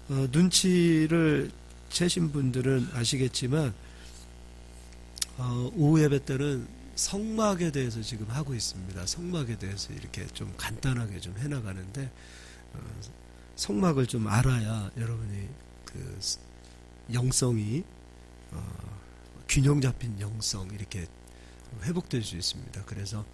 눈치를 채신 분들은 아시겠지만 오후 예배 때는 성막에 대해서 지금 하고 있습니다. 성막에 대해서 이렇게 좀 간단하게 좀 해나가는데 성막을 좀 알아야 여러분이 그 영성이 균형 잡힌 영성 이렇게 회복될 수 있습니다. 그래서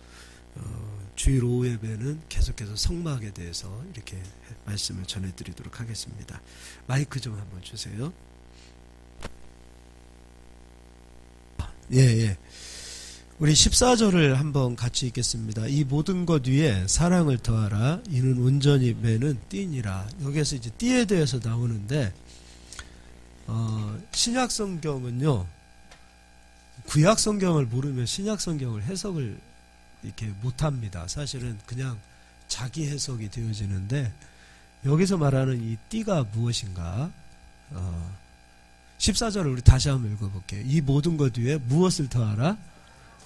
주일 오후 예배는 계속해서 성막에 대해서 이렇게 말씀을 전해드리도록 하겠습니다. 마이크 좀 한번 주세요. 예. 우리 14절을 한번 같이 읽겠습니다. 이 모든 것 위에 사랑을 더하라. 이는 온전히 매는 띠니라. 여기에서 이제 띠에 대해서 나오는데 신약 성경은요. 구약 성경을 모르면 신약 성경을 해석을 이렇게 못합니다. 사실은 그냥 자기 해석이 되어지는데 여기서 말하는 이 띠가 무엇인가? 14절을 우리 다시 한번 읽어볼게요. 이 모든 것 위에 무엇을 더하라?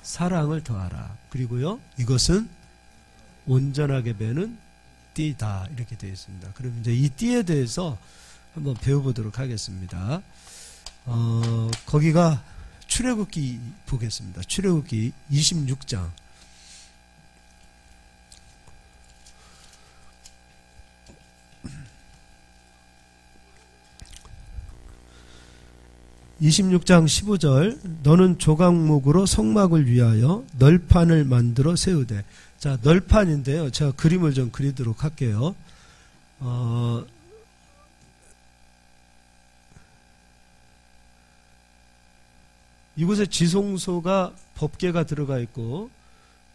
사랑을 더하라. 그리고요, 이것은 온전하게 매는 띠다. 이렇게 되어 있습니다. 그럼 이제 이 띠에 대해서 한번 배워보도록 하겠습니다. 거기가 출애굽기 보겠습니다. 출애굽기 26장. 26장 15절 너는 조각목으로 성막을 위하여 널판을 만들어 세우되. 자, 널판인데요. 제가 그림을 좀 그리도록 할게요. 이곳에 지성소가 법궤가 들어가 있고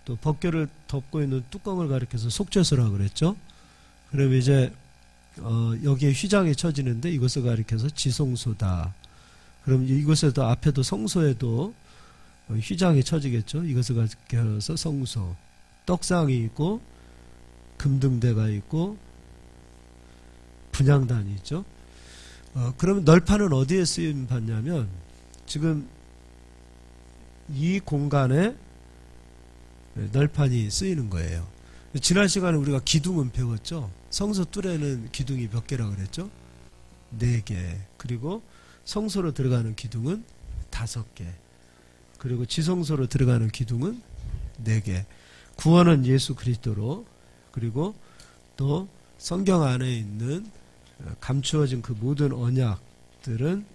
또 법궤를 덮고 있는 뚜껑을 가리켜서 속죄소라고 그랬죠. 그럼 이제 여기에 휘장이 쳐지는데 이것을 가리켜서 지성소다. 그럼 이곳에도 앞에도 성소에도 휘장이 쳐지겠죠. 이것을 가리켜서 성소. 떡상이 있고 금등대가 있고 분향단이 있죠. 그러면 널판은 어디에 쓰임 받냐면 지금 이 공간에 널판이 쓰이는 거예요. 지난 시간에 우리가 기둥은 배웠죠. 성소 뚫에는 기둥이 몇 개라고 그랬죠? 4개. 그리고 성소로 들어가는 기둥은 5개. 그리고 지성소로 들어가는 기둥은 4개. 구원은 예수 그리스도로, 그리고 또 성경 안에 있는 감추어진 그 모든 언약들은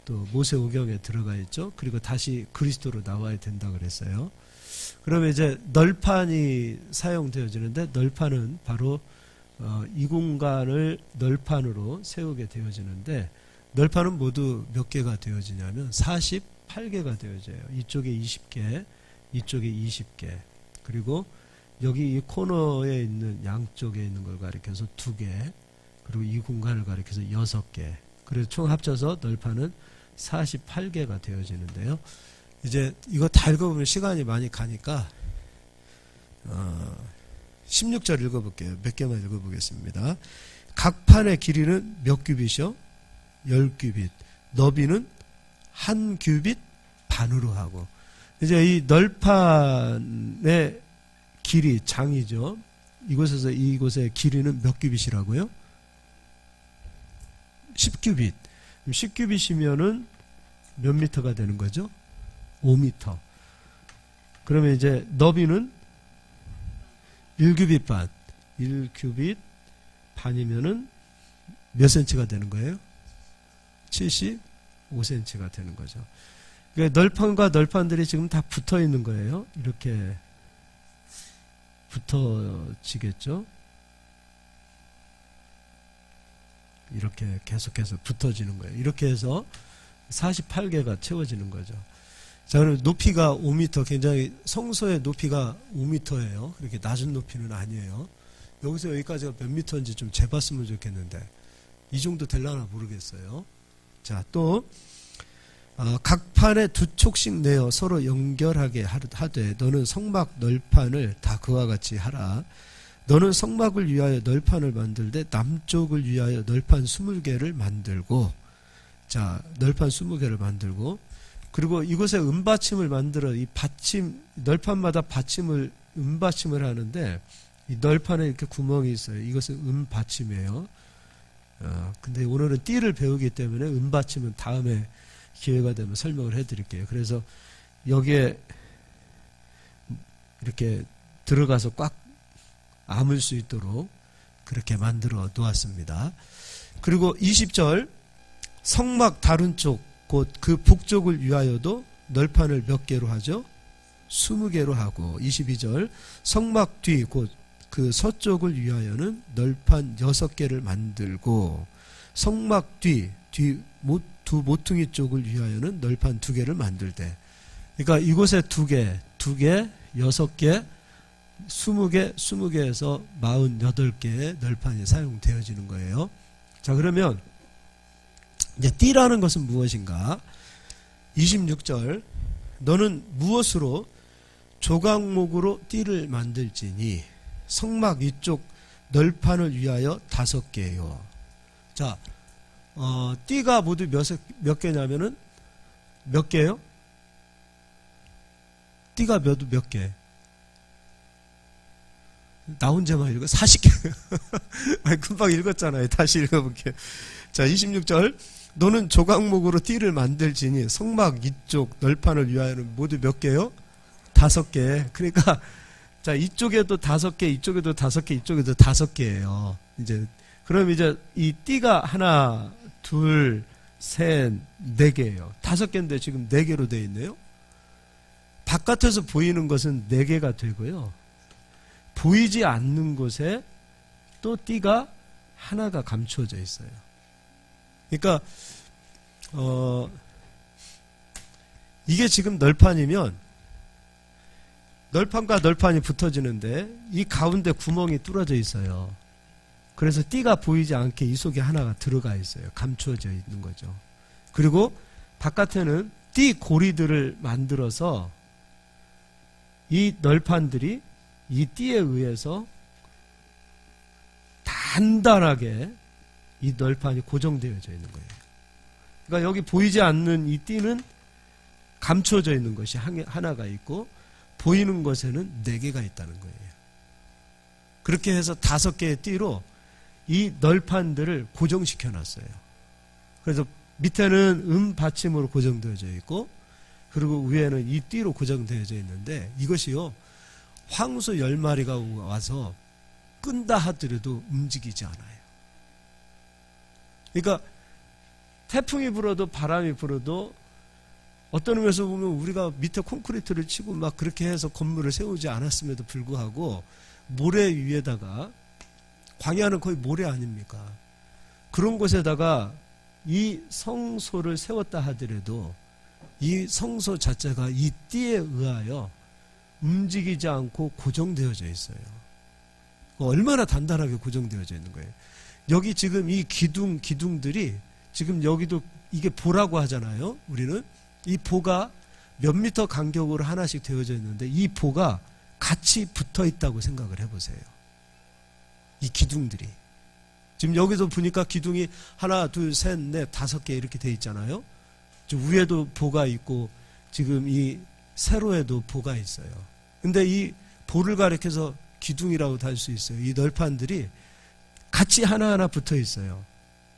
또 모세오경에 들어가 있죠. 그리고 다시 그리스도로 나와야 된다 그랬어요. 그러면 이제 널판이 사용되어지는데 널판은 바로 이 공간을 널판으로 세우게 되어지는데 널판은 모두 몇 개가 되어지냐면 48개가 되어져요. 이쪽에 20개, 이쪽에 20개. 그리고 여기 이 코너에 있는 양쪽에 있는 걸 가리켜서 2개. 그리고 이 공간을 가리켜서 6개. 그래서 총 합쳐서 널판은 48개가 되어지는데요. 이제 이거 다 읽어보면 시간이 많이 가니까 16절 읽어볼게요. 몇 개만 읽어보겠습니다. 각 판의 길이는 몇 규빗이요? 10규빗. 너비는 1규빗 반으로 하고. 이제 이 널판의 길이 장이죠. 이곳에서 이곳의 길이는 몇 규빗이라고요? 10규빗. 10규빗이면은 몇 미터가 되는 거죠? 5미터. 그러면 이제 너비는 1규빗 반. 1규빗 반이면은 몇 센치가 되는 거예요? 75cm가 되는 거죠. 그러니까 널판과 널판들이 지금 다 붙어 있는 거예요. 이렇게 붙어지겠죠. 이렇게 계속해서 붙어지는 거예요. 이렇게 해서 48개가 채워지는 거죠. 자, 그럼 높이가 5m, 굉장히 성소의 높이가 5m예요. 그렇게 낮은 높이는 아니에요. 여기서 여기까지가 몇 미터인지 좀 재봤으면 좋겠는데 이 정도 될라나 모르겠어요. 자, 또 각 판에 2촉씩 내어 서로 연결하게 하되 너는 성막 널판을 다 그와 같이 하라. 너는 성막을 위하여 널판을 만들되 남쪽을 위하여 널판 20개를 만들고. 자, 널판 20개를 만들고, 그리고 이곳에 은받침을 만들어 이 받침, 널판마다 받침을 은받침을 하는데 이 널판에 이렇게 구멍이 있어요. 이것은 은받침이에요. 근데 오늘은 띠를 배우기 때문에 은받침은 다음에 기회가 되면 설명을 해드릴게요. 그래서 여기에 이렇게 들어가서 꽉 아물 수 있도록 그렇게 만들어 놓았습니다. 그리고 20절 성막 다른 쪽 곧 그 북쪽을 위하여도 널판을 몇 개로 하죠? 20개로 하고 22절 성막 뒤 곧 그 서쪽을 위하여는 널판 6개를 만들고 성막 두 모퉁이 쪽을 위하여는 널판 2개를 만들되 그러니까 이곳에 2개, 6개, 20개, 20개에서 48개의 널판이 사용되어지는 거예요. 자, 그러면 이제 띠라는 것은 무엇인가? 26절 너는 무엇으로 조각목으로 띠를 만들지니 성막 이쪽 널판을 위하여 5개요. 자, 띠가 모두 몇 개냐면은 몇 개요? 띠가 몇 개? 나 혼자만 읽어? 40개. 아니, 금방 읽었잖아요. 다시 읽어볼게요. 자, 26절. 너는 조각목으로 띠를 만들지니 성막 이쪽 널판을 위하여는 모두 몇 개요? 5개. 그러니까, 자, 이쪽에도 5개, 이쪽에도 5개, 이쪽에도 5개예요. 이제, 그럼 이제 이 띠가 하나, 둘, 셋, 4개예요. 5개인데 지금 4개로 되어 있네요. 바깥에서 보이는 것은 4개가 되고요. 보이지 않는 곳에 또 띠가 하나가 감추어져 있어요. 그러니까 이게 지금 널판이면 널판과 널판이 붙어지는데 이 가운데 구멍이 뚫어져 있어요. 그래서 띠가 보이지 않게 이 속에 하나가 들어가 있어요. 감추어져 있는 거죠. 그리고 바깥에는 띠 고리들을 만들어서 이 널판들이 이 띠에 의해서 단단하게 이 널판이 고정되어져 있는 거예요. 그러니까 여기 보이지 않는 이 띠는 감춰져 있는 것이 하나가 있고 보이는 것에는 4개가 있다는 거예요. 그렇게 해서 5개의 띠로 이 널판들을 고정시켜 놨어요. 그래서 밑에는 받침으로 고정되어져 있고 그리고 위에는 이 띠로 고정되어져 있는데 이것이요 황소 10마리가 와서 끈다 하더라도 움직이지 않아요. 그러니까 태풍이 불어도 바람이 불어도 어떤 의미에서 보면 우리가 밑에 콘크리트를 치고 막 그렇게 해서 건물을 세우지 않았음에도 불구하고 모래 위에다가 광야는 거의 모래 아닙니까? 그런 곳에다가 이 성소를 세웠다 하더라도 이 성소 자체가 이 띠에 의하여 움직이지 않고 고정되어져 있어요. 얼마나 단단하게 고정되어져 있는 거예요. 여기 지금 이 기둥들이 지금 여기도 이게 보라고 하잖아요. 우리는 이 보가 몇 미터 간격으로 하나씩 되어져 있는데 이 보가 같이 붙어 있다고 생각을 해보세요. 이 기둥들이 지금 여기도 보니까 기둥이 하나, 둘, 셋, 넷, 5개 이렇게 돼 있잖아요. 위에도 보가 있고 지금 이 세로에도 보가 있어요. 근데 이 보를 가리켜서 기둥이라고도 할 수 있어요. 이 널판들이 같이 하나하나 붙어 있어요.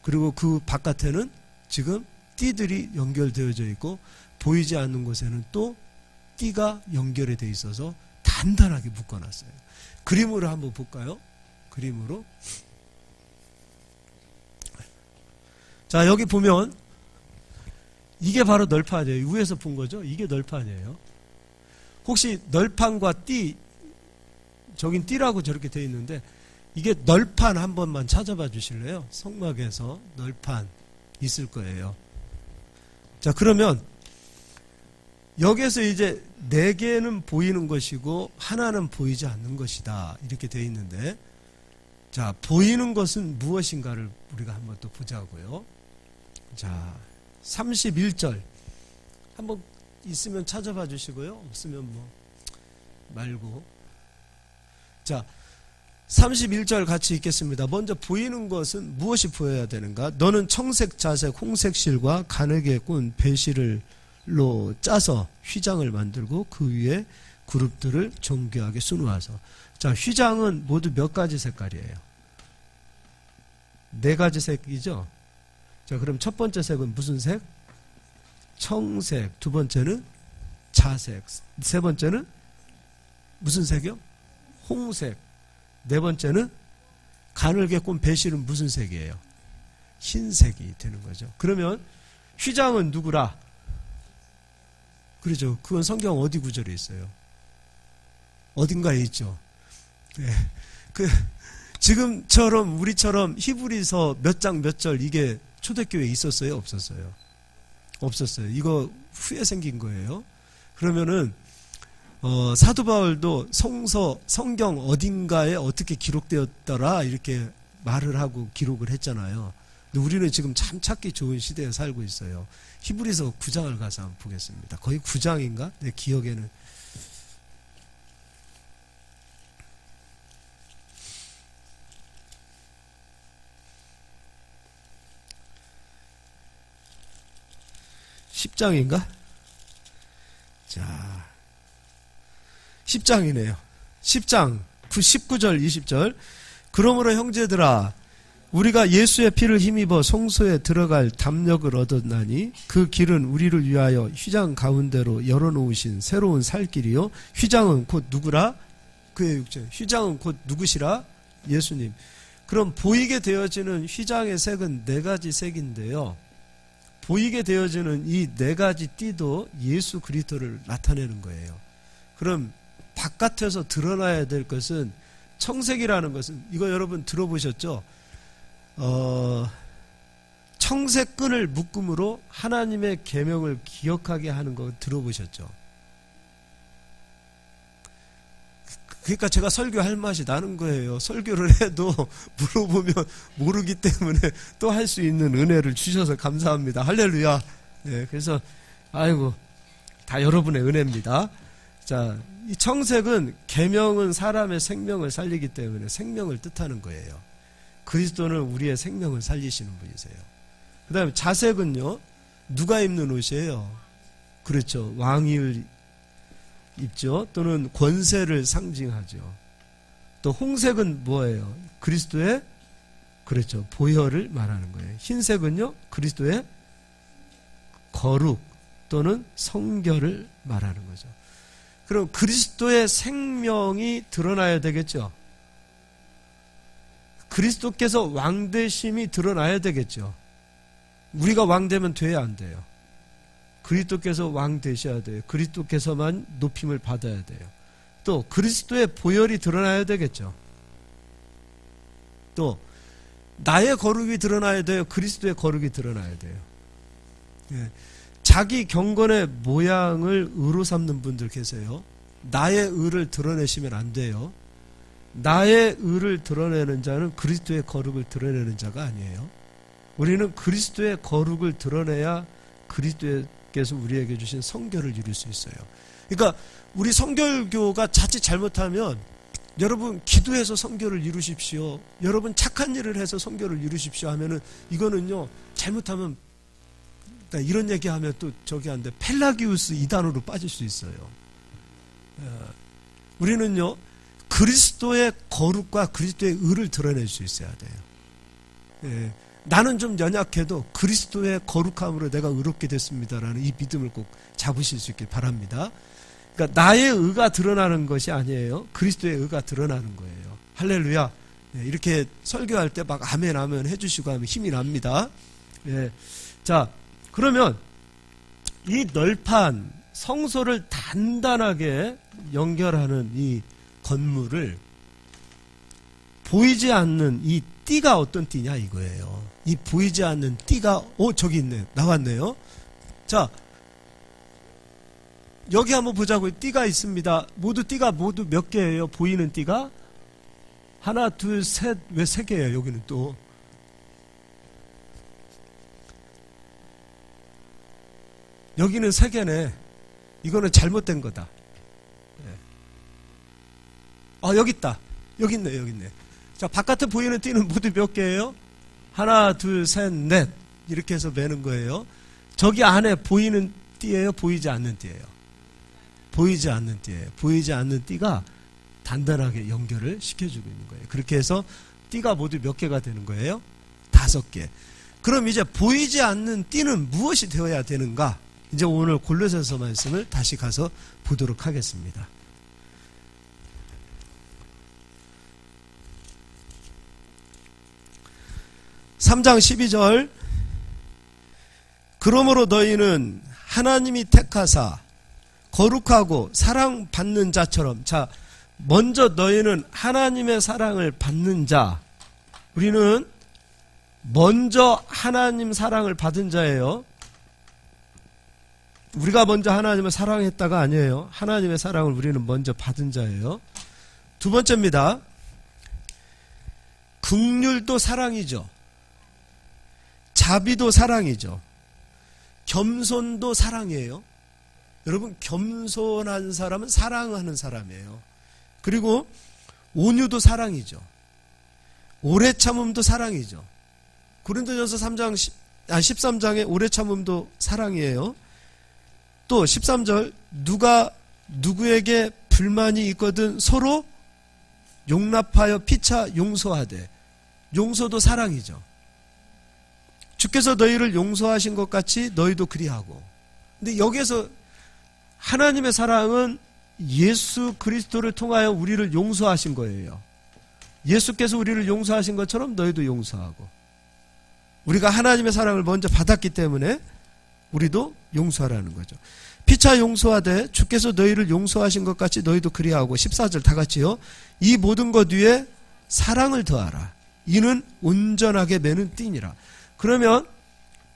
그리고 그 바깥에는 지금 띠들이 연결되어져 있고 보이지 않는 곳에는 또 띠가 연결이 되어 있어서 단단하게 묶어놨어요. 그림으로 한번 볼까요? 그림으로. 자, 여기 보면 이게 바로 널판이에요. 위에서 본 거죠? 이게 널판이에요. 혹시 널판과 띠, 저긴 띠라고 저렇게 되어 있는데 이게 널판 한 번만 찾아봐 주실래요? 성막에서 널판 있을 거예요. 자, 그러면 여기에서 이제 4개는 보이는 것이고 하나는 보이지 않는 것이다. 이렇게 되어 있는데 자, 보이는 것은 무엇인가를 우리가 한번 또 보자고요. 자, 31절 한번 있으면 찾아봐 주시고요. 없으면 뭐 말고. 자, 31절 같이 읽겠습니다. 먼저 보이는 것은 무엇이 보여야 되는가? 너는 청색, 자색, 홍색 실과 가늘게 꾼 배실로 짜서 휘장을 만들고 그 위에 그룹들을 정교하게 수놓아서. 자, 휘장은 모두 몇 가지 색깔이에요? 네 가지 색이죠. 자, 그럼 첫 번째 색은 무슨 색? 청색. 두 번째는 자색. 세 번째는 무슨 색이요? 홍색. 네 번째는 가늘게 꼰 배실은 무슨 색이에요? 흰색이 되는 거죠. 그러면 휘장은 누구라? 그렇죠. 그건 성경 어디 구절에 있어요? 어딘가에 있죠. 네. 지금처럼 우리처럼 히브리서 몇 장 몇 절 이게 초대교회에 있었어요? 없었어요? 없었어요. 이거 후에 생긴 거예요. 그러면은 사도 바울도 성경 어딘가에 어떻게 기록되었더라 이렇게 말을 하고 기록을 했잖아요. 근데 우리는 지금 참 찾기 좋은 시대에 살고 있어요. 히브리서 9장을 가서 한번 보겠습니다. 거의 9장인가? 내 기억에는. (10장인가) 자, 10장이네요. 10장 19절 20절. 그러므로 형제들아, 우리가 예수의 피를 힘입어 성소에 들어갈 담력을 얻었나니 그 길은 우리를 위하여 휘장 가운데로 열어놓으신 새로운 살 길이요. 휘장은 곧 누구라? 그의 육체. 휘장은 곧 누구시라? 예수님. 그럼 보이게 되어지는 휘장의 색은 네 가지 색인데요. 보이게 되어지는 이 네 가지 띠도 예수 그리스도를 나타내는 거예요. 그럼 바깥에서 드러나야 될 것은 청색이라는 것은 이거 여러분 들어보셨죠? 청색 끈을 묶음으로 하나님의 계명을 기억하게 하는 거 들어보셨죠? 그러니까 제가 설교할 맛이 나는 거예요. 설교를 해도 물어보면 모르기 때문에 또 할 수 있는 은혜를 주셔서 감사합니다. 할렐루야. 네, 그래서 아이고 다 여러분의 은혜입니다. 자, 이 청색은 계명은 사람의 생명을 살리기 때문에 생명을 뜻하는 거예요. 그리스도는 우리의 생명을 살리시는 분이세요. 그 다음에 자색은요, 누가 입는 옷이에요? 그렇죠. 왕위를 입죠. 또는 권세를 상징하죠. 또 홍색은 뭐예요? 그리스도의, 그렇죠, 보혈을 말하는 거예요. 흰색은요, 그리스도의 거룩 또는 성결을 말하는 거죠. 그럼 그리스도의 생명이 드러나야 되겠죠. 그리스도께서 왕되심이 드러나야 되겠죠. 우리가 왕되면 돼야 안 돼요. 그리스도께서 왕 되셔야 돼요. 그리스도께서만 높임을 받아야 돼요. 또 그리스도의 보혈이 드러나야 되겠죠. 또 나의 거룩이 드러나야 돼요. 그리스도의 거룩이 드러나야 돼요. 예. 자기 경건의 모양을 의로 삼는 분들 계세요. 나의 의를 드러내시면 안 돼요. 나의 의를 드러내는 자는 그리스도의 거룩을 드러내는 자가 아니에요. 우리는 그리스도의 거룩을 드러내야 그리스도께서 우리에게 주신 성결을 이룰 수 있어요. 그러니까 우리 성결교가 자칫 잘못하면 여러분 기도해서 성결을 이루십시오, 여러분 착한 일을 해서 성결을 이루십시오 하면은 이거는요 잘못하면 이런 얘기하면 또 저기 한데 펠라기우스 이단으로 빠질 수 있어요. 우리는요 그리스도의 거룩과 그리스도의 의를 드러낼 수 있어야 돼요. 예, 나는 좀 연약해도 그리스도의 거룩함으로 내가 의롭게 됐습니다라는 이 믿음을 꼭 잡으실 수 있길 바랍니다. 그러니까 나의 의가 드러나는 것이 아니에요. 그리스도의 의가 드러나는 거예요. 할렐루야. 예, 이렇게 설교할 때 막 아멘 아멘 해주시고 하면 힘이 납니다. 예, 자, 그러면 이 널판 성소를 단단하게 연결하는 이 건물을 보이지 않는 이 띠가 어떤 띠냐 이거예요. 이 보이지 않는 띠가 저기 있네, 나왔네요. 자, 여기 한번 보자고요. 띠가 있습니다. 띠가 모두 몇 개예요? 보이는 띠가 하나 둘 셋. 왜 세 개예요? 여기는 또 여기는 세 개네. 이거는 잘못된 거다. 여기 있다. 여기 있네, 여기 있네. 자, 바깥에 보이는 띠는 모두 몇 개예요? 하나, 둘, 셋, 넷. 이렇게 해서 매는 거예요. 저기 안에 보이는 띠예요? 보이지 않는 띠예요? 보이지 않는 띠예요. 보이지 않는 띠가 단단하게 연결을 시켜주고 있는 거예요. 그렇게 해서 띠가 모두 몇 개가 되는 거예요? 5개. 그럼 이제 보이지 않는 띠는 무엇이 되어야 되는가? 이제 오늘 골로새서 말씀을 다시 가서 보도록 하겠습니다. 3장 12절. 그러므로 너희는 하나님이 택하사 거룩하고 사랑받는 자처럼. 자, 먼저 너희는 하나님의 사랑을 받는 자. 우리는 먼저 하나님 사랑을 받은 자예요. 우리가 먼저 하나님을 사랑했다가 아니에요. 하나님의 사랑을 우리는 먼저 받은 자예요. 두 번째입니다. 긍휼도 사랑이죠. 자비도 사랑이죠. 겸손도 사랑이에요. 여러분, 겸손한 사람은 사랑하는 사람이에요. 그리고 온유도 사랑이죠. 오래 참음도 사랑이죠. 고린도전서 13장의 오래 참음도 사랑이에요. 또 13절, 누가 누구에게 불만이 있거든 서로 용납하여 피차 용서하되. 용서도 사랑이죠. 주께서 너희를 용서하신 것 같이 너희도 그리하고. 근데 여기에서 하나님의 사랑은 예수 그리스도를 통하여 우리를 용서하신 거예요. 예수께서 우리를 용서하신 것처럼 너희도 용서하고. 우리가 하나님의 사랑을 먼저 받았기 때문에 우리도 용서하라는 거죠. 피차 용서하되 주께서 너희를 용서하신 것 같이 너희도 그리하고. 14절 다 같이요. 이 모든 것 위에 사랑을 더하라. 이는 온전하게 매는 띠니라. 그러면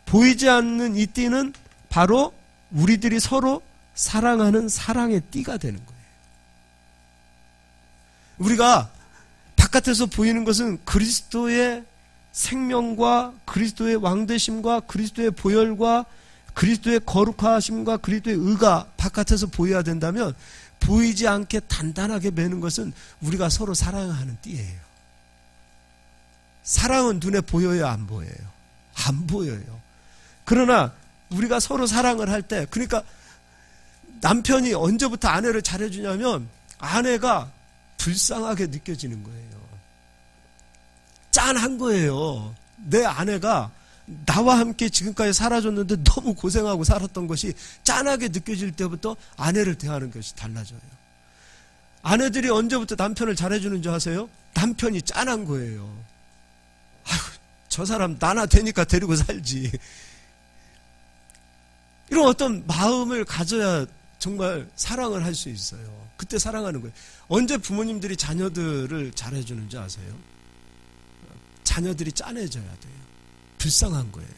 보이지 않는 이 띠는 바로 우리들이 서로 사랑하는 사랑의 띠가 되는 거예요. 우리가 바깥에서 보이는 것은 그리스도의 생명과 그리스도의 왕되심과 그리스도의 보혈과 그리스도의 거룩하심과 그리스도의 의가 바깥에서 보여야 된다면 보이지 않게 단단하게 매는 것은 우리가 서로 사랑하는 띠예요. 사랑은 눈에 보여요, 안 보여요? 안 보여요. 그러나 우리가 서로 사랑을 할 때, 그러니까 남편이 언제부터 아내를 잘해주냐면 아내가 불쌍하게 느껴지는 거예요. 짠한 거예요. 내 아내가 나와 함께 지금까지 살아줬는데 너무 고생하고 살았던 것이 짠하게 느껴질 때부터 아내를 대하는 것이 달라져요. 아내들이 언제부터 남편을 잘해주는 줄 아세요? 남편이 짠한 거예요. 아휴, 저 사람 나나 되니까 데리고 살지. 이런 어떤 마음을 가져야 정말 사랑을 할 수 있어요. 그때 사랑하는 거예요. 언제 부모님들이 자녀들을 잘해주는 줄 아세요? 자녀들이 짠해져야 돼요. 불쌍한 거예요.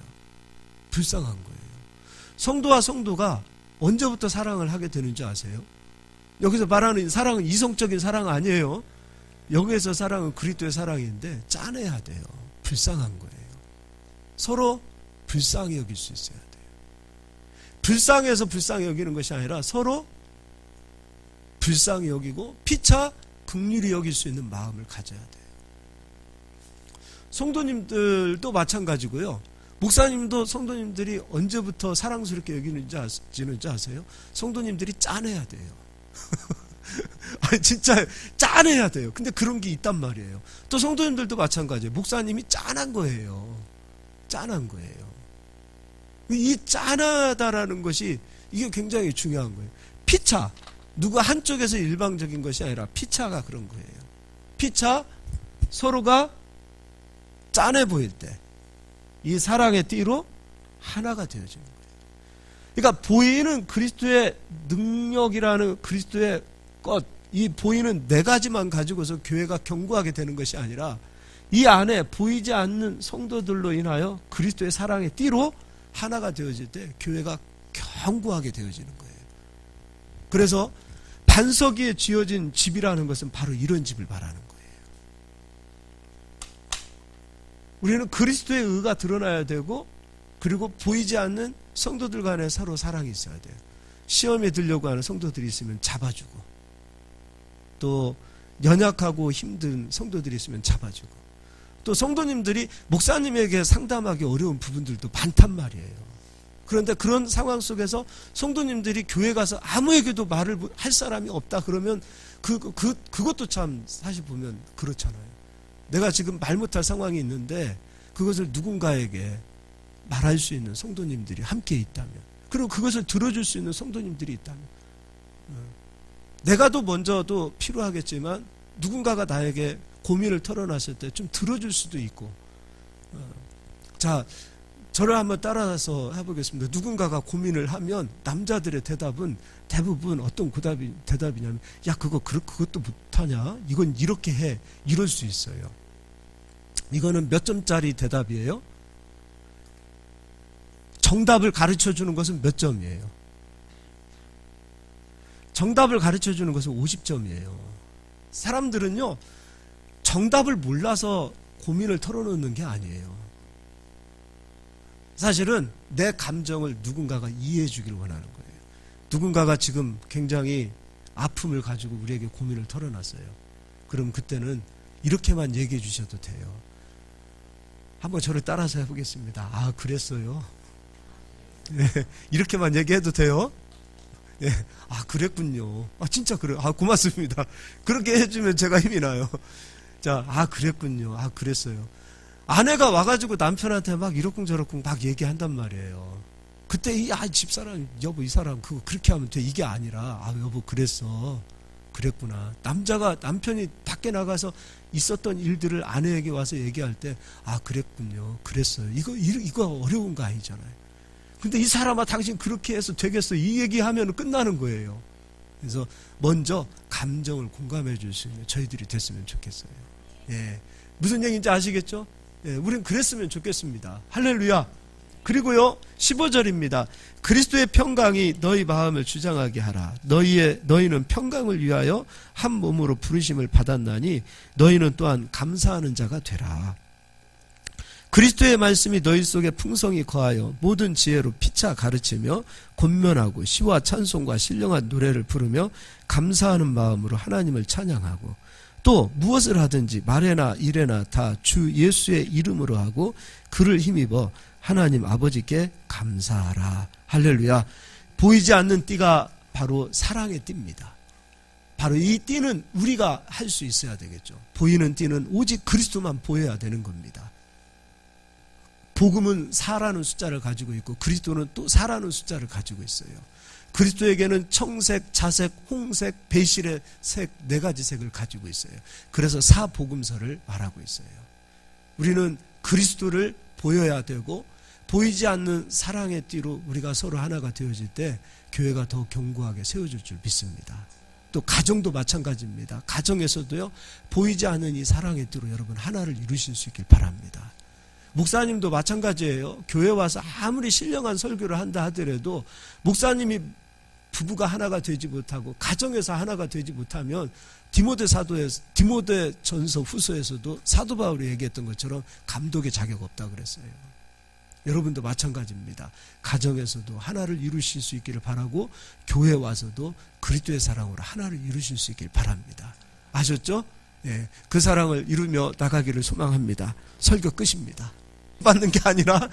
불쌍한 거예요. 성도와 성도가 언제부터 사랑을 하게 되는지 아세요? 여기서 말하는 사랑은 이성적인 사랑 아니에요. 여기에서 사랑은 그리스도의 사랑인데 짠해야 돼요. 불쌍한 거예요. 서로 불쌍히 여길 수 있어야 돼요. 불쌍해서 불쌍히 여기는 것이 아니라 서로 불쌍히 여기고 피차 긍휼히 여길 수 있는 마음을 가져야 돼요. 성도님들도 마찬가지고요. 목사님도 성도님들이 언제부터 사랑스럽게 여기는지 아세요? 성도님들이 짠해야 돼요. 아니 진짜 짠해야 돼요. 근데 그런 게 있단 말이에요. 또 성도님들도 마찬가지예요. 목사님이 짠한 거예요. 짠한 거예요. 이 짠하다라는 것이 이게 굉장히 중요한 거예요. 피차, 누가 한쪽에서 일방적인 것이 아니라 피차가 그런 거예요. 피차, 서로가 짠해 보일 때 이 사랑의 띠로 하나가 되어지는 거예요. 그러니까 보이는 그리스도의 능력이라는 그리스도의 것, 이 보이는 네 가지만 가지고서 교회가 견고하게 되는 것이 아니라 이 안에 보이지 않는 성도들로 인하여 그리스도의 사랑의 띠로 하나가 되어질 때 교회가 견고하게 되어지는 거예요. 그래서 반석 위에 지어진 집이라는 것은 바로 이런 집을 말하는 거예요. 우리는 그리스도의 의가 드러나야 되고, 그리고 보이지 않는 성도들 간에 서로 사랑이 있어야 돼요. 시험에 들려고 하는 성도들이 있으면 잡아주고, 또 연약하고 힘든 성도들이 있으면 잡아주고, 또 성도님들이 목사님에게 상담하기 어려운 부분들도 많단 말이에요. 그런데 그런 상황 속에서 성도님들이 교회 가서 아무에게도 말을 할 사람이 없다 그러면 그것도 참 사실 보면 그렇잖아요. 내가 지금 말 못할 상황이 있는데 그것을 누군가에게 말할 수 있는 성도님들이 함께 있다면, 그리고 그것을 들어줄 수 있는 성도님들이 있다면, 내가 더 먼저도 필요하겠지만 누군가가 나에게 고민을 털어놨을 때 좀 들어줄 수도 있고. 자, 저를 한번 따라서 해보겠습니다. 누군가가 고민을 하면 남자들의 대답은 대부분 어떤 대답이냐면, 야, 그것도 못하냐? 이건 이렇게 해. 이럴 수 있어요. 이거는 몇 점짜리 대답이에요? 정답을 가르쳐 주는 것은 몇 점이에요? 정답을 가르쳐 주는 것은 50점이에요. 사람들은요, 정답을 몰라서 고민을 털어놓는 게 아니에요. 사실은 내 감정을 누군가가 이해해 주기를 원하는 거예요. 누군가가 지금 굉장히 아픔을 가지고 우리에게 고민을 털어놨어요. 그럼 그때는 이렇게만 얘기해 주셔도 돼요. 한번 저를 따라서 해보겠습니다. 아, 그랬어요? 네, 이렇게만 얘기해도 돼요? 네, 아, 그랬군요. 아, 진짜 그래요. 아, 고맙습니다. 그렇게 해주면 제가 힘이 나요. 자, 아, 그랬군요. 아, 그랬어요. 아내가 와가지고 남편한테 막 이러쿵저러쿵 막 얘기한단 말이에요. 그때 집사람, 여보, 이 사람 그거 그렇게 하면 돼. 이게 아니라, 아, 여보, 그랬어. 그랬구나. 남편이 밖에 나가서 있었던 일들을 아내에게 와서 얘기할 때, 아, 그랬군요. 그랬어요. 이거 어려운 거 아니잖아요. 근데 이 사람아, 당신 그렇게 해서 되겠어. 이 얘기하면 끝나는 거예요. 그래서 먼저 감정을 공감해 줄 수 있는 저희들이 됐으면 좋겠어요. 예. 무슨 얘기인지 아시겠죠? 예, 우린 그랬으면 좋겠습니다. 할렐루야. 그리고요, 15절입니다. 그리스도의 평강이 너희 마음을 주장하게 하라. 너희는 평강을 위하여 한 몸으로 부르심을 받았나니 너희는 또한 감사하는 자가 되라. 그리스도의 말씀이 너희 속에 풍성히 거하여 모든 지혜로 피차 가르치며 권면하고 시와 찬송과 신령한 노래를 부르며 감사하는 마음으로 하나님을 찬양하고, 또 무엇을 하든지 말에나 일에나 다 주 예수의 이름으로 하고 그를 힘입어 하나님 아버지께 감사하라. 할렐루야. 보이지 않는 띠가 바로 사랑의 띠입니다. 바로 이 띠는 우리가 할 수 있어야 되겠죠. 보이는 띠는 오직 그리스도만 보여야 되는 겁니다. 복음은 4라는 숫자를 가지고 있고 그리스도는 또 4라는 숫자를 가지고 있어요. 그리스도에게는 청색, 자색, 홍색, 배실의 색 4가지 색을 가지고 있어요. 그래서 4복음서를 말하고 있어요. 우리는 그리스도를 보여야 되고, 보이지 않는 사랑의 띠로 우리가 서로 하나가 되어질 때 교회가 더 견고하게 세워질 줄 믿습니다. 또 가정도 마찬가지입니다. 가정에서도요, 보이지 않는 이 사랑의 띠로 여러분 하나를 이루실 수 있길 바랍니다. 목사님도 마찬가지예요. 교회 와서 아무리 신령한 설교를 한다 하더라도 목사님이 부부가 하나가 되지 못하고 가정에서 하나가 되지 못하면 디모데전서 후서에서도 사도 바울이 얘기했던 것처럼 감독의 자격 없다 그랬어요. 여러분도 마찬가지입니다. 가정에서도 하나를 이루실 수 있기를 바라고 교회 와서도 그리스도의 사랑으로 하나를 이루실 수 있길 바랍니다. 아셨죠? 예, 그 사랑을 이루며 나가기를 소망합니다. 설교 끝입니다. 받는 게 아니라